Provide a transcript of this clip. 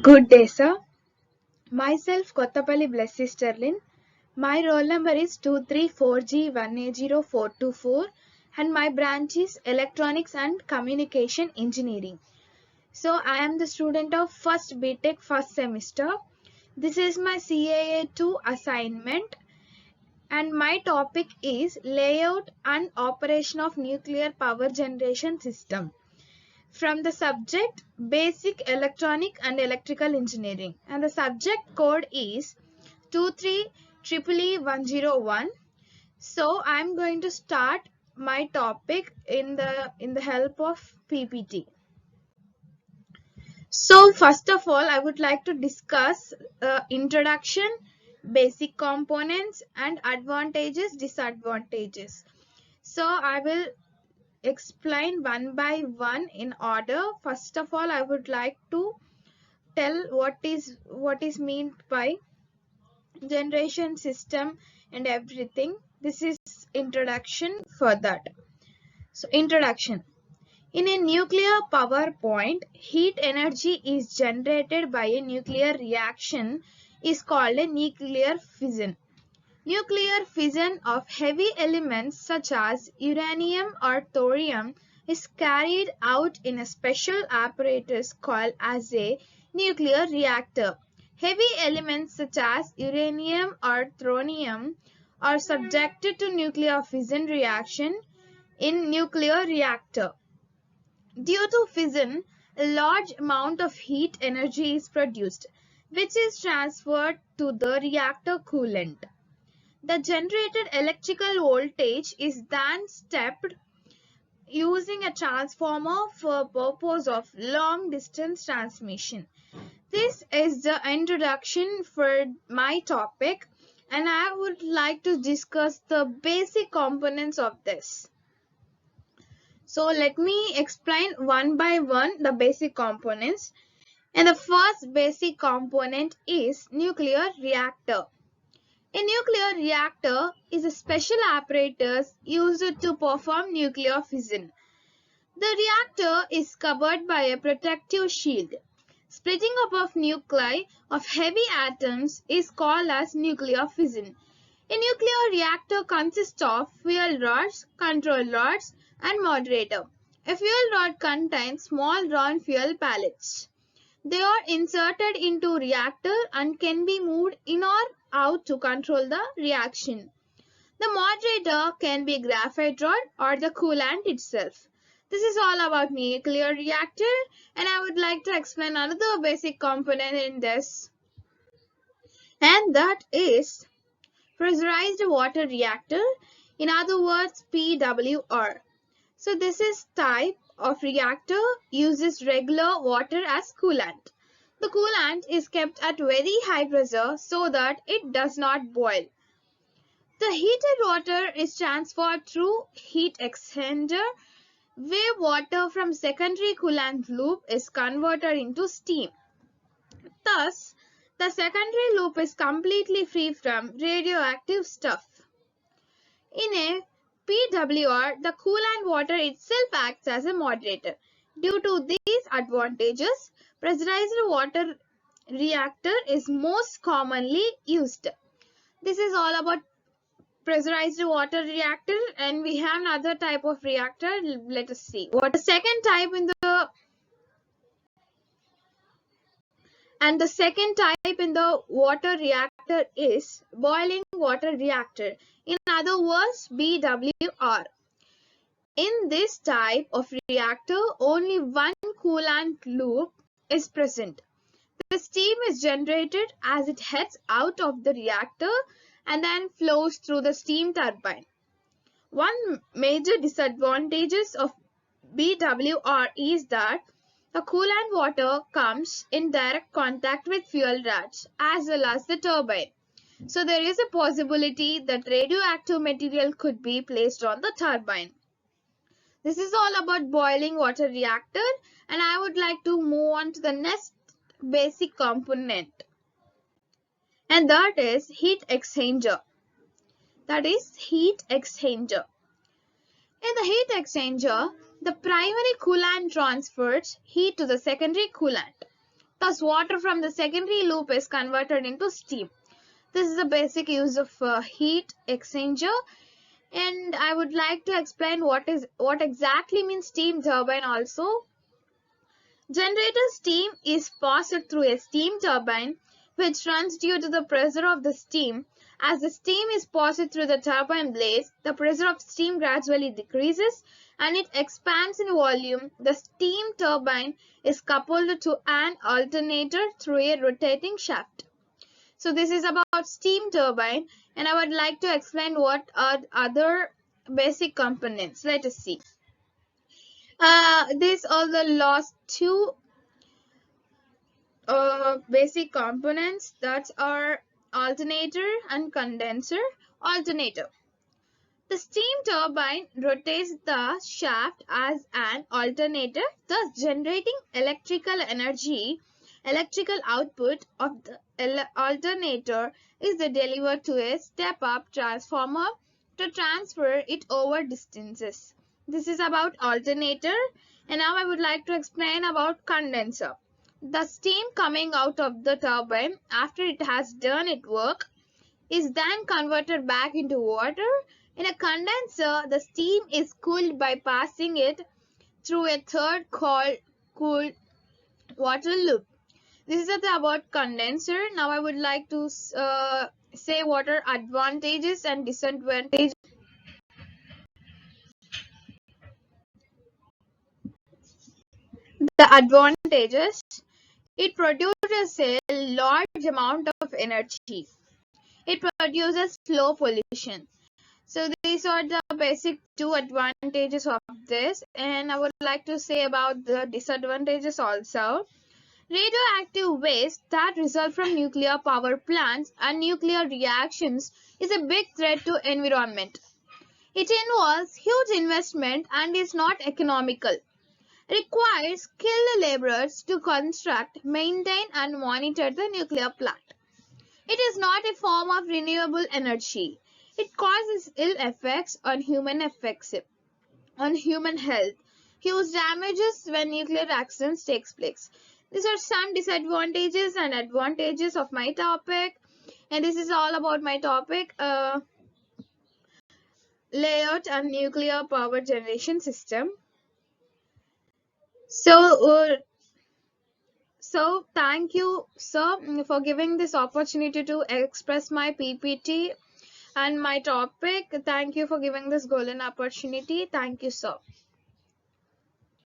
Good day, sir. Myself, Kottapalli Blessy sterlin. My roll number is 234G1A0424 and my branch is Electronics and Communication Engineering. So, I am the student of first BTech first semester. This is my CAA 2 assignment and my topic is Layout and Operation of Nuclear Power Generation System. From the subject Basic Electronic and Electrical Engineering, and the subject code is 23EEE101. So I am going to start my topic in the help of PPT. So first of all, I would like to discuss introduction, basic components and advantages, disadvantages. So I will explain one by one in order. First of all, I would like to tell what is meant by generation system and everything. This is introduction for that. So introduction. In a nuclear power plant, heat energy is generated by a nuclear reaction is called a nuclear fission. Nuclear fission of heavy elements such as uranium or thorium is carried out in a special apparatus called as a nuclear reactor. Heavy elements such as uranium or thorium are subjected to nuclear fission reaction in nuclear reactor. Due to fission, a large amount of heat energy is produced, which is transferred to the reactor coolant. The generated electrical voltage is then stepped using a transformer for purpose of long distance transmission. This is the introduction for my topic and I would like to discuss the basic components of this. So let me explain one by one the basic components. And the first basic component is nuclear reactor. A nuclear reactor is a special apparatus used to perform nuclear fission. The reactor is covered by a protective shield. Splitting up of nuclei of heavy atoms is called as nuclear fission. A nuclear reactor consists of fuel rods, control rods, and moderator. A fuel rod contains small round fuel pellets. They are inserted into reactor and can be moved in or out to control the reaction. The moderator can be graphite rod or the coolant itself. This is all about nuclear reactor and I would like to explain another basic component in this, and that is pressurized water reactor, in other words PWR. So this is type of reactor uses regular water as coolant. The coolant is kept at very high pressure so that it does not boil. The heated water is transferred through heat exchanger where water from secondary coolant loop is converted into steam. Thus, the secondary loop is completely free from radioactive stuff. In a PWR, the coolant water itself acts as a moderator. Due to these advantages, pressurized water reactor is most commonly used. This is all about pressurized water reactor and we have another type of reactor. Let us see what the second type in the water reactor is boiling water reactor, in other words BWR. In this type of reactor only one coolant loop is present. The steam is generated as it heads out of the reactor and then flows through the steam turbine. One major disadvantage of BWR is that the coolant water comes in direct contact with fuel rods as well as the turbine. So there is a possibility that radioactive material could be placed on the turbine. This is all about boiling water reactor and I would like to move on to the next basic component, and that is heat exchanger. In the heat exchanger, the primary coolant transfers heat to the secondary coolant. Thus, water from the secondary loop is converted into steam. This is the basic use of heat exchanger. And I would like to explain what exactly means steam turbine also. Generator steam is passed through a steam turbine which runs due to the pressure of the steam. As the steam is passed through the turbine blades, the pressure of steam gradually decreases and it expands in volume. The steam turbine is coupled to an alternator through a rotating shaft. So this is about steam turbine, and I would like to explain what are other basic components. Let us see. These are the last two basic components, that are alternator and condenser. Alternator. The steam turbine rotates the shaft as an alternator, thus generating electrical energy. Electrical output of the alternator is delivered to a step-up transformer to transfer it over distances. This is about alternator, and now I would like to explain about condenser. The steam coming out of the turbine after it has done its work is then converted back into water. In a condenser, the steam is cooled by passing it through a third cooled water loop. This is about condenser. Now I would like to say what are advantages and disadvantages. The advantages: it produces a large amount of energy. It produces low pollution. So these are the basic two advantages of this, and I would like to say about the disadvantages also. Radioactive waste that result from nuclear power plants and nuclear reactions is a big threat to environment. It involves huge investment and is not economical. Requires skilled laborers to construct, maintain and monitor the nuclear plant. It is not a form of renewable energy. It causes ill effects on human health. Huge damages when nuclear accidents takes place. These are some disadvantages and advantages of my topic, and this is all about my topic, layout and nuclear power generation system. So thank you, sir, for giving this opportunity to express my PPT and my topic. Thank you for giving this golden opportunity. Thank you, sir.